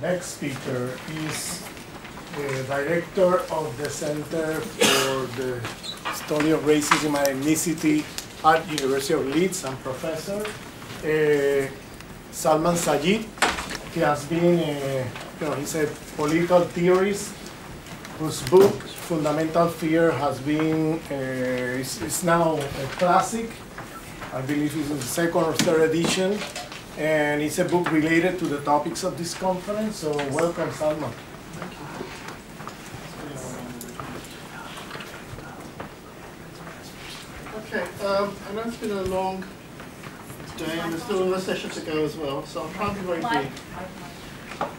next speaker is the director of the Center for the Study of Racism and Ethnicity at University of Leeds and professor, Salman Sayyid. He has been, he's a political theorist whose book, Fundamental Fear, has been, is now a classic. I believe it's in the second or third edition. And it's a book related to the topics of this conference. So welcome, Salman. Thank you. Okay, I know it's been a long day and there's still another session to go as well, so I'll try and be very brief.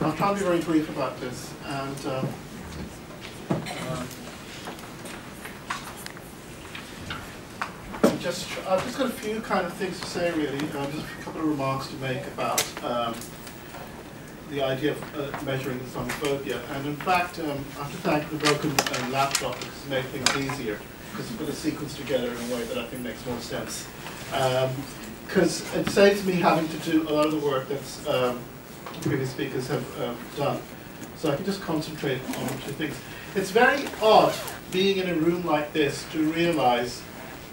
I'll try and be very brief about this. And I've just got a few kind of things to say, really. Just a couple of remarks to make about the idea of measuring Islamophobia. And in fact, I have to thank the broken laptop, which has made things easier, because it's put a sequence together in a way that I think makes more sense. Because it saves me having to do a lot of the work that previous speakers have done. So I can just concentrate on two things. It's very odd being in a room like this to realize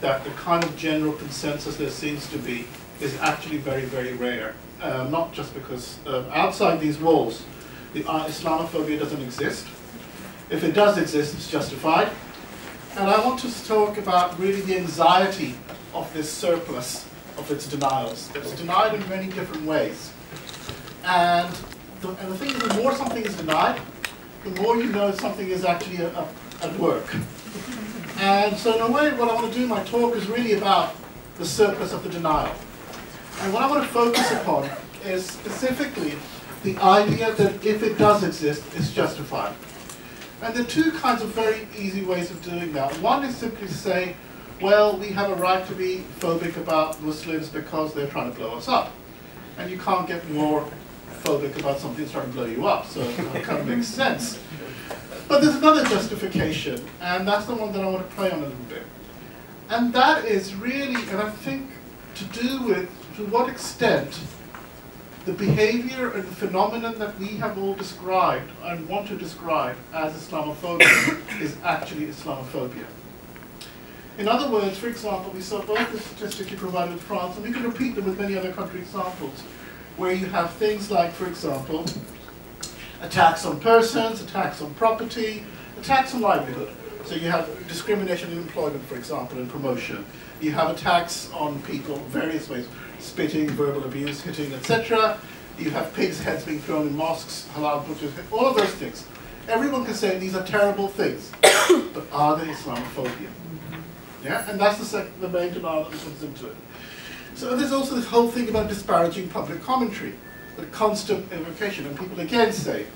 that the kind of general consensus there seems to be is actually very, very rare. Not just because outside these walls, the Islamophobia doesn't exist. If it does exist, it's justified. And I want to talk about really the anxiety of this surplus of its denials. It's denied in many different ways. And the thing is, the more something is denied, the more you know something is actually at work. And so in a way, what I want to do in my talk is really about the surplus of the denial. And what I want to focus upon is specifically the idea that if it does exist, it's justified. And there are two kinds of very easy ways of doing that. One is simply to say, well, we have a right to be phobic about Muslims because they're trying to blow us up. And you can't get more phobic about something that's trying to blow you up, so it kind of makes sense. But there's another justification, and that's the one that I want to play on a little bit. And that is really, and I think, to do with to what extent the behavior and the phenomenon that we have all described and want to describe as Islamophobia is actually Islamophobia. In other words, for example, we saw both the statistics you provided in France, and we can repeat them with many other country examples, where you have things like, for example, attacks on persons, attacks on property, attacks on livelihood. So you have discrimination in employment, for example, and promotion. You have attacks on people various ways, spitting, verbal abuse, hitting, etc. You have pigs' heads being thrown in mosques, halal butchers, all of those things. Everyone can say these are terrible things, but are they Islamophobia? Yeah, and that's the main denial that comes into it. So there's also this whole thing about disparaging public commentary, the constant invocation, and people again say,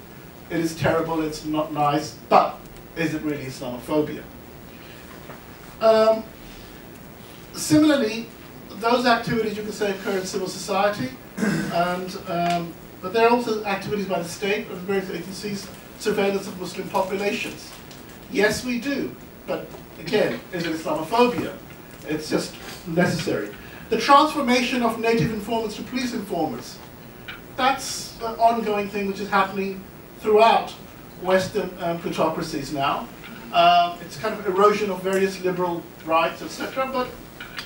it is terrible, it's not nice, but is it really Islamophobia? Similarly, those activities you can say occur in civil society, and, but there are also activities by the state and various agencies, surveillance of Muslim populations. Yes, we do, but again, is it Islamophobia? It's just necessary. The transformation of native informants to police informers. That's an ongoing thing which is happening throughout Western plutocracies now. It's kind of erosion of various liberal rights, etc. But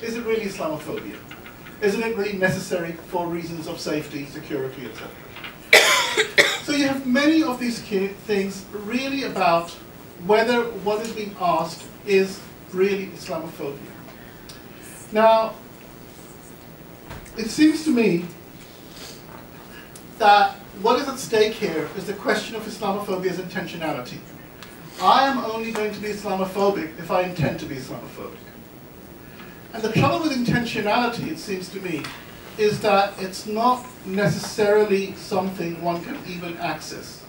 is it really Islamophobia? Isn't it really necessary for reasons of safety, security, etc.? So you have many of these things really about whether what is being asked is really Islamophobia. Now, it seems to me that what is at stake here is the question of Islamophobia's intentionality. I am only going to be Islamophobic if I intend to be Islamophobic. And the trouble with intentionality, it seems to me, is that it's not necessarily something one can even access.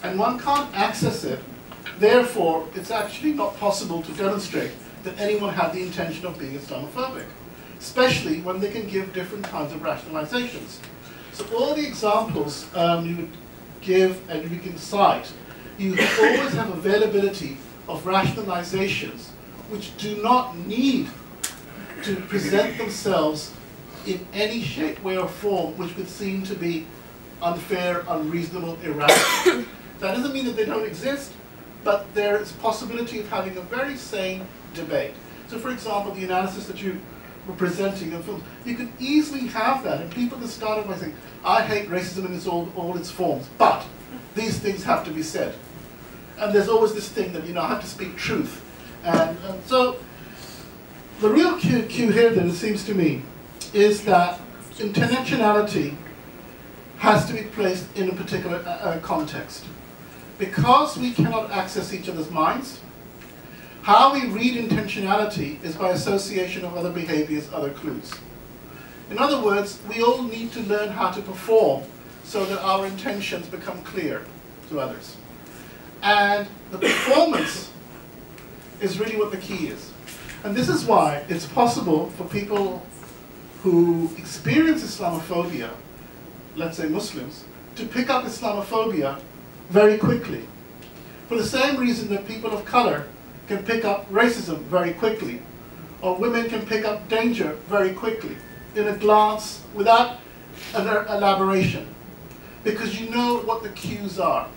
And one can't access it, therefore it's actually not possible to demonstrate that anyone had the intention of being Islamophobic, especially when they can give different kinds of rationalizations. So all the examples you would give and you can cite, you always have availability of rationalizations which do not need to present themselves in any shape, way, or form which would seem to be unfair, unreasonable, irrational. That doesn't mean that they don't exist, but there is possibility of having a very sane debate. So for example, the analysis that you were presenting in films, you could easily have that, and people that started by saying, I hate racism in all its forms, but these things have to be said. And there's always this thing that, I have to speak truth. And so the real cue here, then, it seems to me, is that intentionality has to be placed in a particular context. Because we cannot access each other's minds, how we read intentionality is by association of other behaviors, other clues. In other words, we all need to learn how to perform so that our intentions become clear to others. And the performance is really what the key is. And this is why it's possible for people who experience Islamophobia, let's say Muslims, to pick up Islamophobia very quickly. For the same reason that people of color can pick up racism very quickly, or women can pick up danger very quickly, in a glance, without an elaboration. Because you know what the cues are.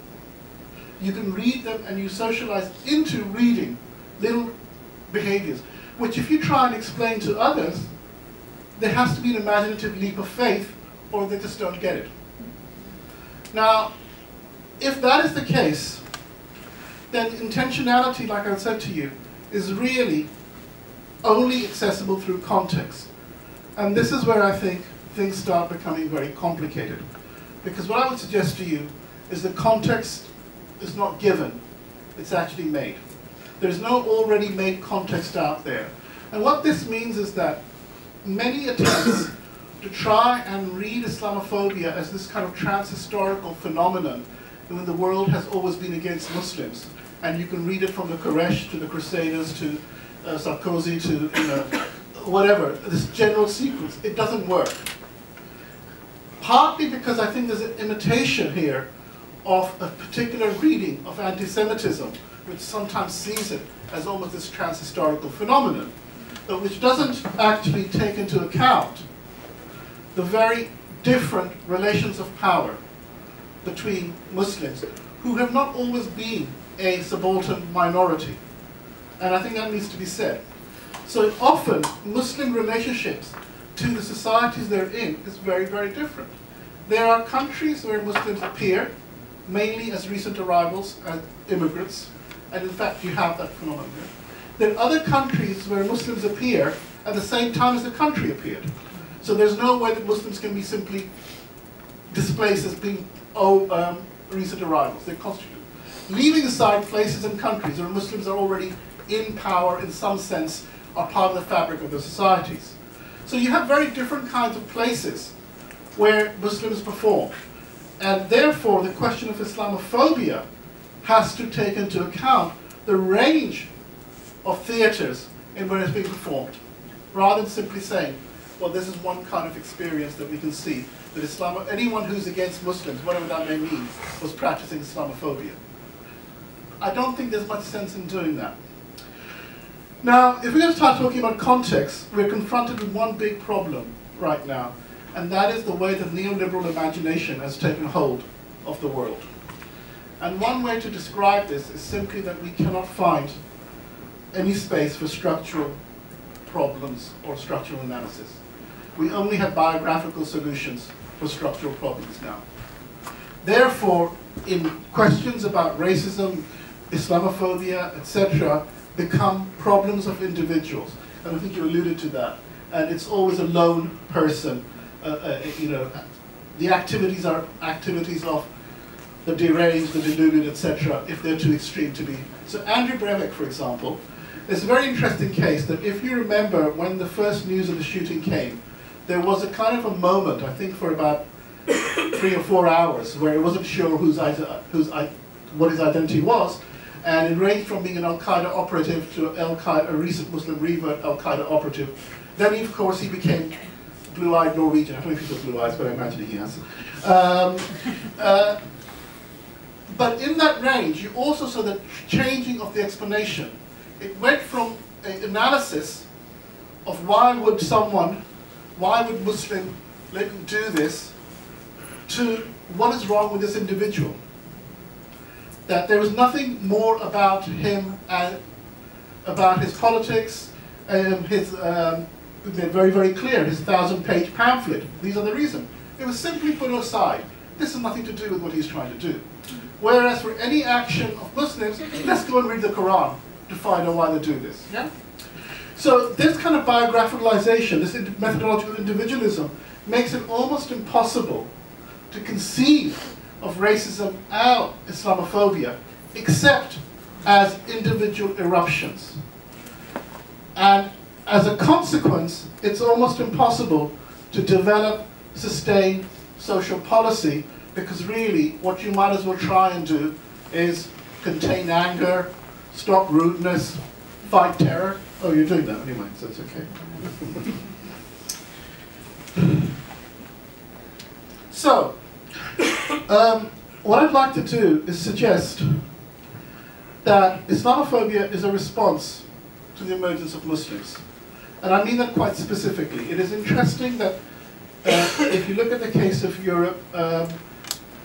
You can read them and you socialize into reading little behaviors, which if you try and explain to others, there has to be an imaginative leap of faith, or they just don't get it. Now, if that is the case, then intentionality, like I said to you, is really only accessible through context. And this is where I think things start becoming very complicated. Because what I would suggest to you is that context is not given, it's actually made. There's no already made context out there. And what this means is that many attempts to try and read Islamophobia as this kind of trans-historical phenomenon when the world has always been against Muslims, and you can read it from the Quraysh to the Crusaders to Sarkozy to whatever, this general sequence, it doesn't work. Partly because I think there's an imitation here of a particular reading of anti-Semitism, which sometimes sees it as almost this trans-historical phenomenon, but which doesn't actually take into account the very different relations of power between Muslims, who have not always been a subaltern minority. And I think that needs to be said. So often, Muslim relationships to the societies they're in is very, very different. There are countries where Muslims appear, mainly as recent arrivals, as immigrants, and in fact you have that phenomenon here. There are other countries where Muslims appear at the same time as the country appeared. So there's no way that Muslims can be simply displaced as being recent arrivals. They're constituted. Leaving aside places and countries where Muslims are already in power in some sense, are part of the fabric of the societies. So you have very different kinds of places where Muslims perform. And therefore, the question of Islamophobia has to take into account the range of theaters in where it's being performed, rather than simply saying, well, this is one kind of experience that we can see, that anyone who's against Muslims, whatever that may mean, was practicing Islamophobia. I don't think there's much sense in doing that. Now, if we're going to start talking about context, we're confronted with one big problem right now, and that is the way that neoliberal imagination has taken hold of the world. And one way to describe this is simply that we cannot find any space for structural problems or structural analysis. We only have biographical solutions for structural problems now. Therefore, in questions about racism, Islamophobia, etc., become problems of individuals. And I think you alluded to that. And it's always a lone person. The activities are activities of the deranged, the deluded, etc., if they're too extreme to be. So Andrew Breivik, for example, is a very interesting case that if you remember when the first news of the shooting came, there was a kind of a moment, I think for about 3 or 4 hours, where he wasn't sure what his identity was, and it ranged from being an Al-Qaeda operative to a recent Muslim revert Al-Qaeda operative. Then, of course, he became blue-eyed Norwegian. I don't know if he's got blue eyes, but I imagine he has. But in that range, you also saw the changing of the explanation. It went from an analysis of why would Muslim do this, to what is wrong with this individual. That there is nothing more about him and about his politics, very, very clear, his 1,000-page pamphlet. These are the reasons. It was simply put aside. This has nothing to do with what he's trying to do. Whereas for any action of Muslims, let's go and read the Quran to find out why they do this. Yeah? So this kind of biographicalization, this methodological individualism, makes it almost impossible to conceive of racism and Islamophobia except as individual eruptions. And as a consequence, it's almost impossible to develop, sustain social policy, because really what you might as well try and do is contain anger, stop rudeness, fight terror. Oh, you're doing that anyway, so it's okay. So, what I'd like to do is suggest that Islamophobia is a response to the emergence of Muslims. And I mean that quite specifically. It is interesting that if you look at the case of Europe,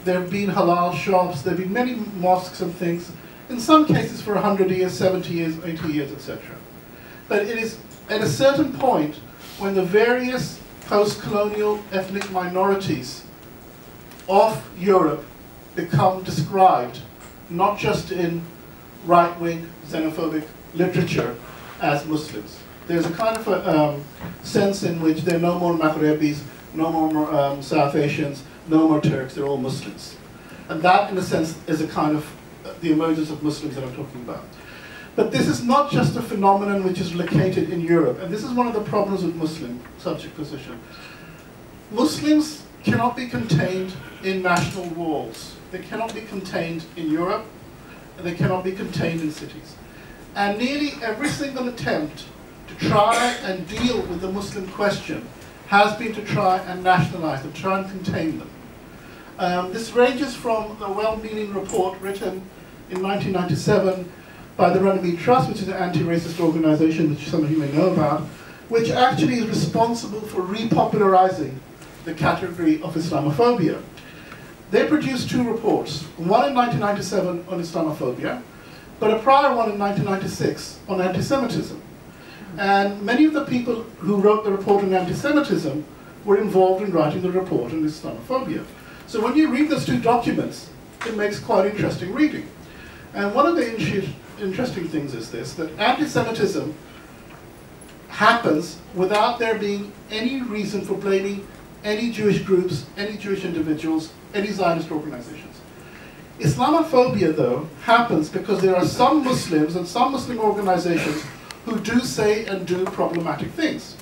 there have been halal shops, there have been many mosques and things, in some cases for 100 years, 70 years, 80 years, etc. But it is at a certain point when the various post-colonial ethnic minorities of Europe become described, not just in right-wing xenophobic literature, as Muslims. There's a kind of a sense in which there are no more Maghrebis, no more South Asians, no more Turks, they're all Muslims. And that, in a sense, is a kind of the emergence of Muslims that I'm talking about. But this is not just a phenomenon which is located in Europe, and this is one of the problems with Muslim subject position. Muslims cannot be contained in national walls. They cannot be contained in Europe, and they cannot be contained in cities. And nearly every single attempt to try and deal with the Muslim question has been to try and nationalize them, try and contain them. This ranges from a well-meaning report written in 1997 by the Runnymede Trust, which is an anti-racist organization which some of you may know about, which actually is responsible for repopularizing the category of Islamophobia. They produced two reports, one in 1997 on Islamophobia, but a prior one in 1996 on anti-Semitism. And many of the people who wrote the report on anti-Semitism were involved in writing the report on Islamophobia. So when you read those two documents, it makes quite interesting reading. And one of the interesting things is this, that anti-Semitism happens without there being any reason for blaming any Jewish groups, any Jewish individuals, any Zionist organizations. Islamophobia, though, happens because there are some Muslims and some Muslim organizations who do say and do problematic things.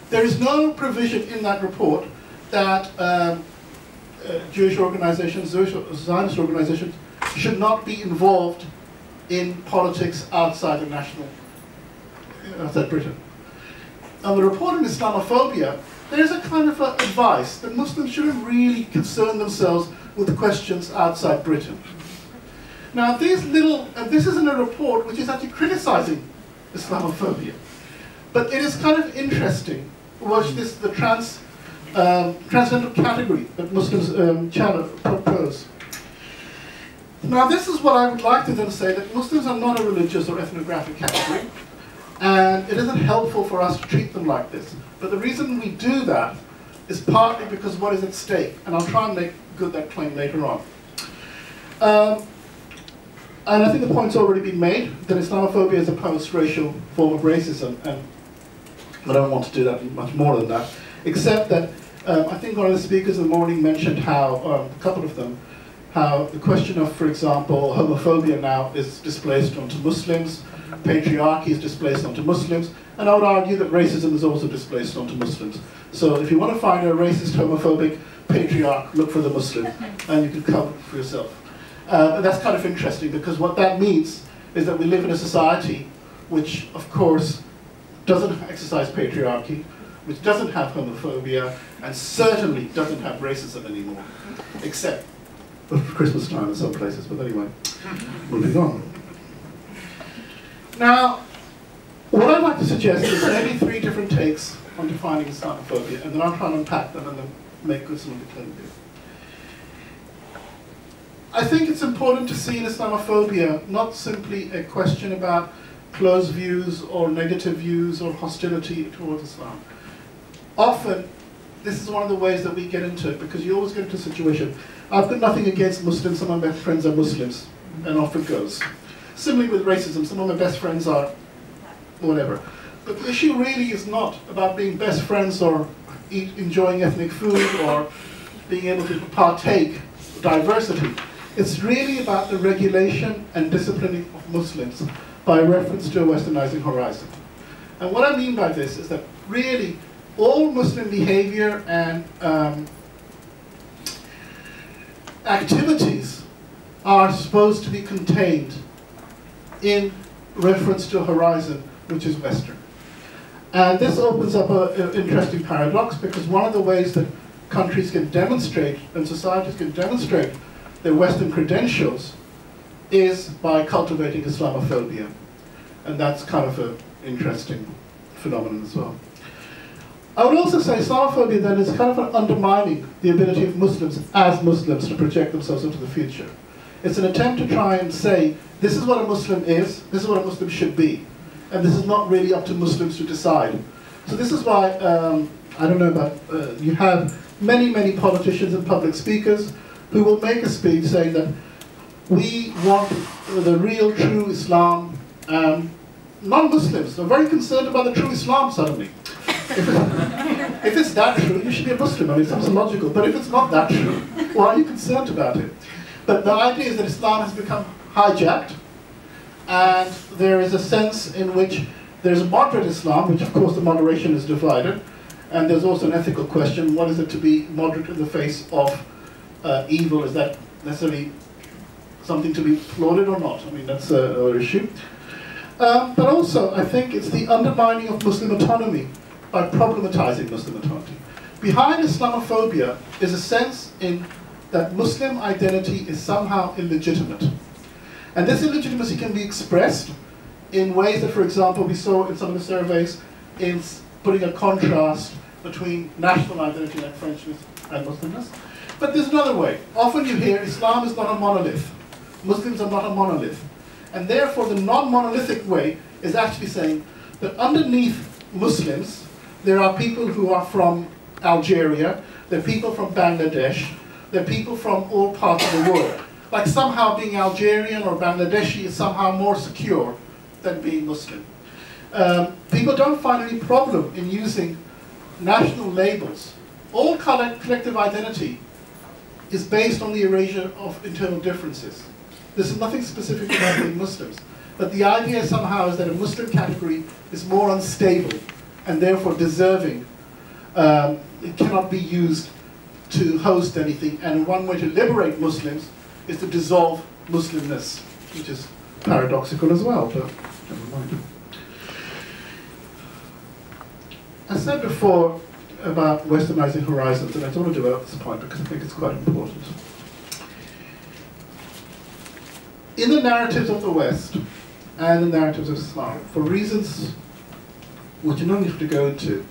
There is no provision in that report that Jewish organizations, Zionist organizations, should not be involved in politics outside the national, outside Britain. On the report on Islamophobia, there is a kind of advice that Muslims shouldn't really concern themselves with questions outside Britain. Now, these little, this isn't a report which is actually criticizing Islamophobia, but it is kind of interesting to watch this, the transcendental category that Muslims propose. Now, this is what I would like to then say, that Muslims are not a religious or ethnographic category, and it isn't helpful for us to treat them like this. But the reason we do that is partly because what is at stake, and I'll try and make good that claim later on. And I think the point's already been made, that Islamophobia is a post-racial form of racism, and I don't want to do that much more than that, except that I think one of the speakers in the morning mentioned how, a couple of them, how the question of, for example, homophobia now is displaced onto Muslims, patriarchy is displaced onto Muslims, and I would argue that racism is also displaced onto Muslims. So if you want to find a racist, homophobic patriarch, look for the Muslim, and you can cover it for yourself. And that's kind of interesting, because what that means is that we live in a society which, of course, doesn't exercise patriarchy, which doesn't have homophobia, and certainly doesn't have racism anymore, except for Christmas time in some places. But anyway, moving on. Now, what I'd like to suggest is maybe 3 different takes on defining Islamophobia, and then I'll try and unpack them and then make good some of the claim here. I think it's important to see in Islamophobia not simply a question about closed views or negative views or hostility towards Islam. Often, this is one of the ways that we get into it, because you always get into a situation, I've got nothing against Muslims, some of my best friends are Muslims, and off it goes. Similarly with racism, some of my best friends are whatever. But the issue really is not about being best friends or enjoying ethnic food or being able to partake diversity. It's really about the regulation and disciplining of Muslims by reference to a westernizing horizon. And what I mean by this is that really all Muslim behavior and activities are supposed to be contained in reference to a horizon which is Western. And this opens up an interesting paradox, because one of the ways that countries can demonstrate and societies can demonstrate their Western credentials is by cultivating Islamophobia. And that's kind of an interesting phenomenon as well. I would also say Islamophobia then is kind of an undermining the ability of Muslims as Muslims to project themselves into the future. It's an attempt to try and say, this is what a Muslim is, this is what a Muslim should be, and this is not really up to Muslims to decide. So this is why, I don't know about, you have many politicians and public speakers who will make a speech saying that we want the real, true Islam. Non-Muslims are very concerned about the true Islam suddenly. If it's that true, you should be a Muslim. I mean, it sounds logical. But if it's not that true, why are you concerned about it? But the idea is that Islam has become hijacked, and there is a sense in which there's a moderate Islam, which of course the moderation is divided, and there's also an ethical question: what is it to be moderate in the face of evil? Is that necessarily something to be applauded or not? I mean, that's another issue. But also, I think it's the undermining of Muslim autonomy by problematizing Muslim autonomy. Behind Islamophobia is a sense in that Muslim identity is somehow illegitimate. And this illegitimacy can be expressed in ways that, for example, we saw in some of the surveys in putting a contrast between national identity like Frenchness and Muslimness. But there's another way. Often you hear Islam is not a monolith. Muslims are not a monolith. And therefore the non-monolithic way is actually saying that underneath Muslims, there are people who are from Algeria, there are people from Bangladesh, there are people from all parts of the world. Like somehow being Algerian or Bangladeshi is somehow more secure than being Muslim. People don't find any problem in using national labels. All collective identity is based on the erasure of internal differences. This is nothing specific about being Muslims. But the idea somehow is that a Muslim category is more unstable and therefore deserving. It cannot be used to host anything, and one way to liberate Muslims is to dissolve Muslimness, which is paradoxical as well, but never mind. I said before about westernizing horizons, and I don't want to develop this point because I think it's quite important. In the narratives of the West and the narratives of Islam, for reasons which you don't have to go into,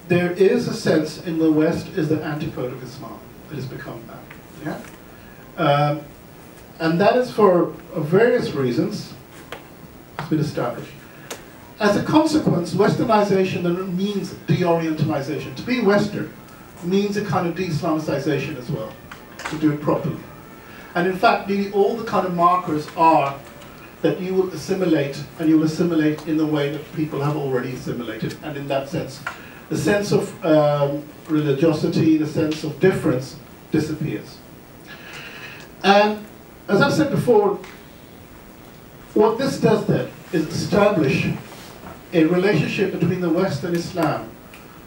there is a sense in the West is the antipode of Islam. It has become that. Yeah? And that is for various reasons. It's been established. As a consequence, westernization then means deorientalization. To be Western means a kind of de-Islamicization as well, to do it properly. And in fact, nearly all the kind of markers are that you will assimilate, and you will assimilate in the way that people have already assimilated. And in that sense, the sense of religiosity, the sense of difference disappears. And as I've said before, what this does then is establish a relationship between the West and Islam,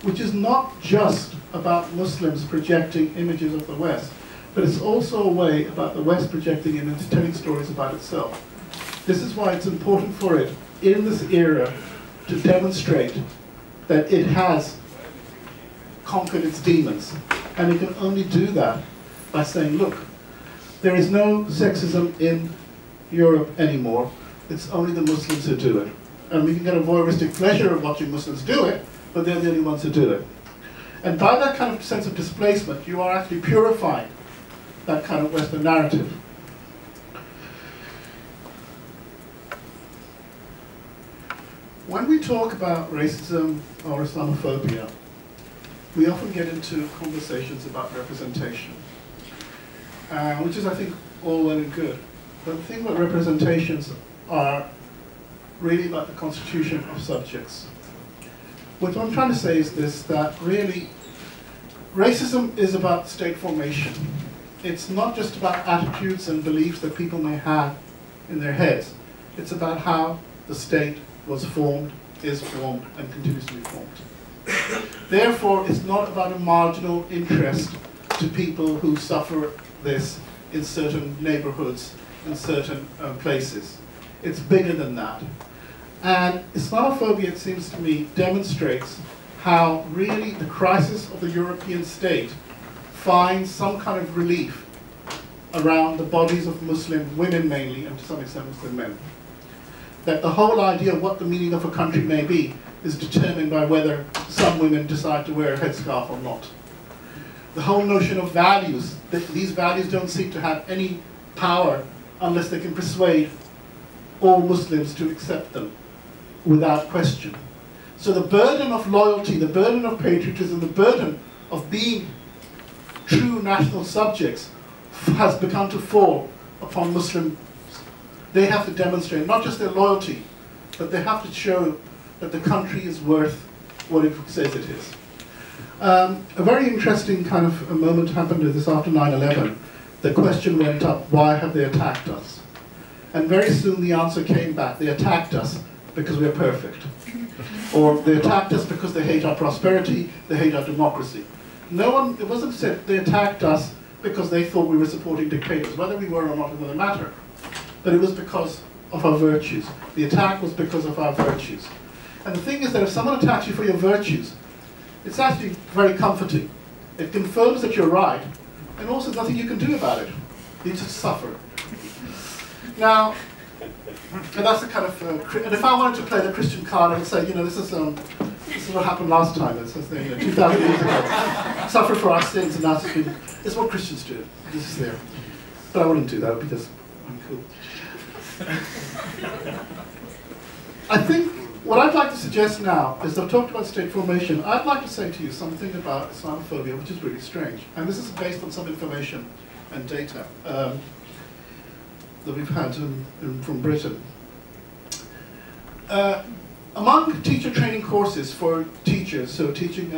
which is not just about Muslims projecting images of the West, but it's also a way about the West projecting and telling stories about itself. This is why it's important for it, in this era, to demonstrate that it has conquered its demons. And it can only do that by saying, look, there is no sexism in Europe anymore. It's only the Muslims who do it. And we can get a voyeuristic pleasure of watching Muslims do it, but they're the only ones who do it. And by that kind of sense of displacement, you are actually purifying that kind of Western narrative. When we talk about racism or Islamophobia, we often get into conversations about representation, which is, I think, all well and good. But the thing about representations are really about the constitution of subjects. What I'm trying to say is this, that really, racism is about state formation. It's not just about attitudes and beliefs that people may have in their heads. It's about how the state was formed, is formed, and continues to be formed. Therefore, it's not about a marginal interest to people who suffer this in certain neighborhoods, in certain places. It's bigger than that. And Islamophobia, it seems to me, demonstrates how really the crisis of the European state finds some kind of relief around the bodies of Muslim women mainly, and to some extent Muslim men. That the whole idea of what the meaning of a country may be is determined by whether some women decide to wear a headscarf or not. The whole notion of values, that these values don't seem to have any power unless they can persuade all Muslims to accept them without question. So the burden of loyalty, the burden of patriotism, the burden of being true national subjects has begun to fall upon Muslims. They have to demonstrate not just their loyalty, but they have to show that the country is worth what it says it is. A very interesting kind of a moment happened this after 9/11. The question went up, why have they attacked us? And very soon the answer came back, they attacked us because we're perfect. Or they attacked us because they hate our prosperity, they hate our democracy. No one, it wasn't said they attacked us because they thought we were supporting dictators. Whether we were or not, it doesn't matter. But it was because of our virtues. The attack was because of our virtues. And the thing is that if someone attacks you for your virtues, it's actually very comforting. It confirms that you're right, and also there's nothing you can do about it. You just suffer. Now, and that's the kind of, and if I wanted to play the Christian card, I would say, you know, this is what happened last time. It's 2,000 years ago. Suffer for our sins, and that's it's what Christians do. This is there. But I wouldn't do that because I'm cool. I think what I'd like to suggest now is I've talked about state formation. I'd like to say to you something about Islamophobia, which is really strange. And this is based on some information and data that we've had from Britain. Among teacher training courses for teachers, so teaching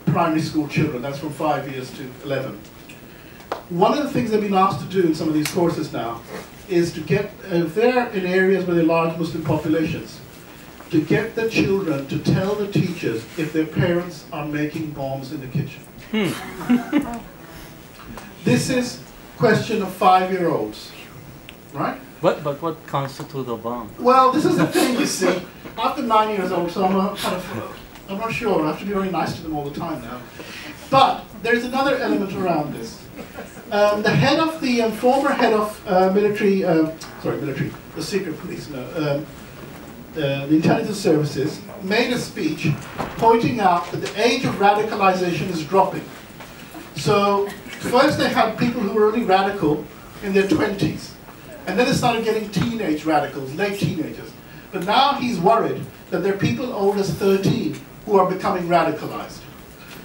primary school children, that's from 5 years to 11, one of the things they've been asked to do in some of these courses now is to get, if they're in areas where there are large Muslim populations, to get the children to tell the teachers if their parents are making bombs in the kitchen. This is a question of 5-year-olds, right? But what constitutes a bomb? Well, this is the thing, you see. After 9 years old, so I'm not sure. I have to be very nice to them all the time now. But there's another element around this. The head of the former head of the secret police, the intelligence services, made a speech pointing out that the age of radicalization is dropping. So first they had people who were only radical in their 20s, and then they started getting teenage radicals, late teenagers. But now he's worried that there are people old as 13 who are becoming radicalized.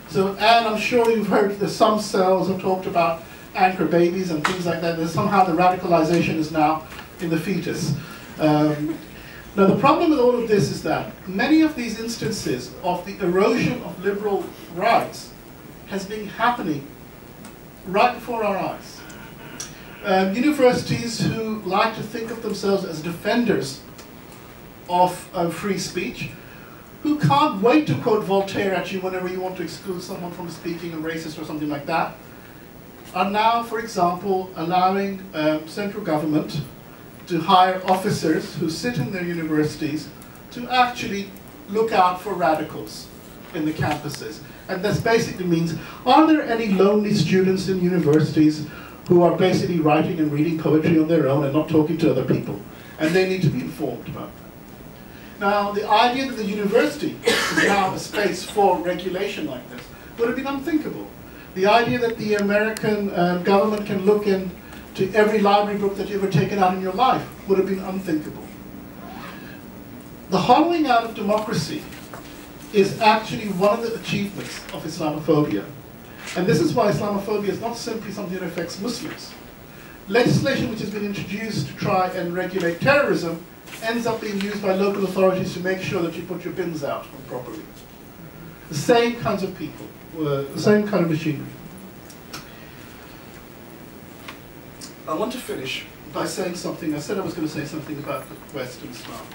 So, and I'm sure you've heard that some cells have talked about anchor babies and things like that. That somehow the radicalization is now in the fetus. Now the problem with all of this is that many of these instances of the erosion of liberal rights has been happening right before our eyes. Universities who like to think of themselves as defenders of free speech, who can't wait to quote Voltaire at you whenever you want to exclude someone from speaking a racist or something like that, are now, for example, allowing central government to hire officers who sit in their universities to actually look out for radicals in the campuses. And this basically means, are there any lonely students in universities who are basically writing and reading poetry on their own and not talking to other people? And they need to be informed about that. Now, the idea that the university is now a space for regulation like this would have been unthinkable. The idea that the American government can look into every library book that you've ever taken out in your life would have been unthinkable. The hollowing out of democracy is actually one of the achievements of Islamophobia. And this is why Islamophobia is not simply something that affects Muslims. Legislation which has been introduced to try and regulate terrorism ends up being used by local authorities to make sure that you put your bins out properly. The same kinds of people, the same kind of machinery. I want to finish by saying something. I said I was going to say something about the West and Islam.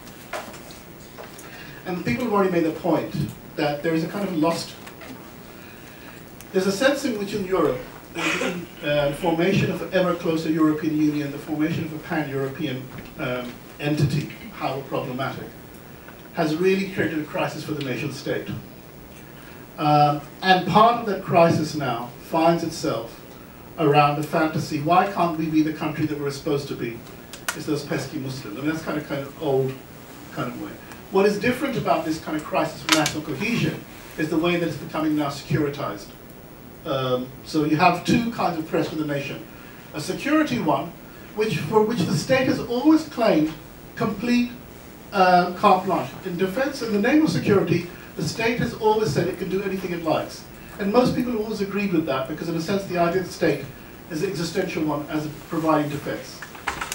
And people have already made the point that there is a kind of lost... There's a sense in which in Europe, the formation of an ever closer European Union, the formation of a pan-European entity, however problematic, has really created a crisis for the nation state. And part of that crisis now finds itself around the fantasy, why can't we be the country that we're supposed to be? It's those pesky Muslims. I mean, that's kind of old kind of way. What is different about this kind of crisis of national cohesion is the way that it's becoming now securitized. So you have two kinds of threats to the nation. A security one, for which the state has always claimed complete carte blanche. In defense, in the name of security, the state has always said it can do anything it likes. And most people have always agreed with that because in a sense the idea of the state is the existential one as providing defense.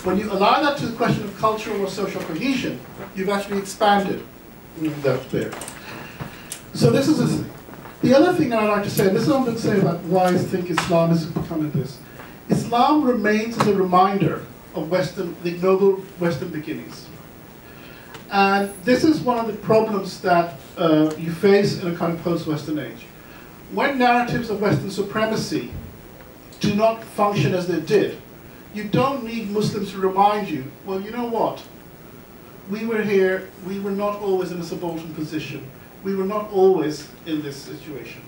When you allow that to the question of cultural or social cohesion, you've actually expanded that there. So this is a thing. The other thing that I'd like to say, and this is what I'm going to say about why I think Islam is becoming this. Islam remains as a reminder of the noble Western beginnings. And this is one of the problems that you face in a kind of post-Western age. When narratives of Western supremacy do not function as they did, you don't need Muslims to remind you, well, you know what? We were here, we were not always in a subaltern position. We were not always in this situation.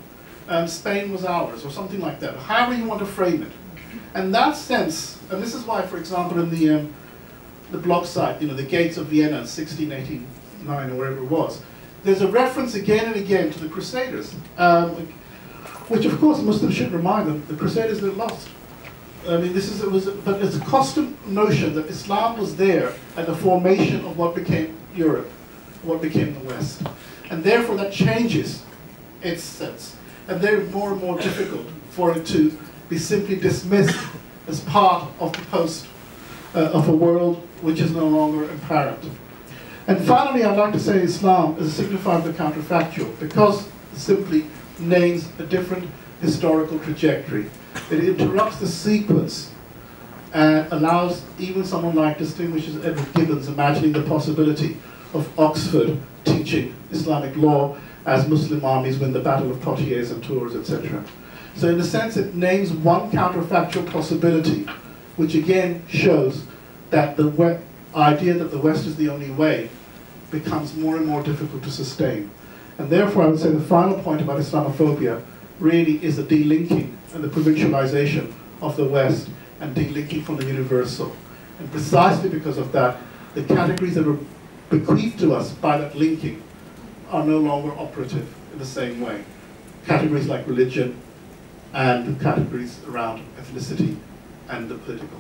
Spain was ours, or something like that. However you want to frame it. And that sense, and this is why, for example, in the blog site, the Gates of Vienna in 1689 or wherever it was, there's a reference again and again to the Crusaders, which of course Muslims should remind them, the Crusaders were lost. I mean, but it's a constant notion that Islam was there at the formation of what became Europe, what became the West. And therefore that changes its sense. And they're more and more difficult for it to be simply dismissed as part of the post, of a world which is no longer apparent. And finally, I'd like to say Islam is a signifier of the counterfactual, because it simply names a different historical trajectory. It interrupts the sequence and allows even someone like distinguished Edward Gibbons imagining the possibility of Oxford teaching Islamic law as Muslim armies win the Battle of Poitiers and Tours, etc. So in a sense, it names one counterfactual possibility, which again shows that the idea that the West is the only way becomes more and more difficult to sustain. And therefore, I would say the final point about Islamophobia really is the delinking and the provincialization of the West and delinking from the universal. And precisely because of that, the categories that were bequeathed to us by that linking are no longer operative in the same way. Categories like religion and categories around ethnicity and the political.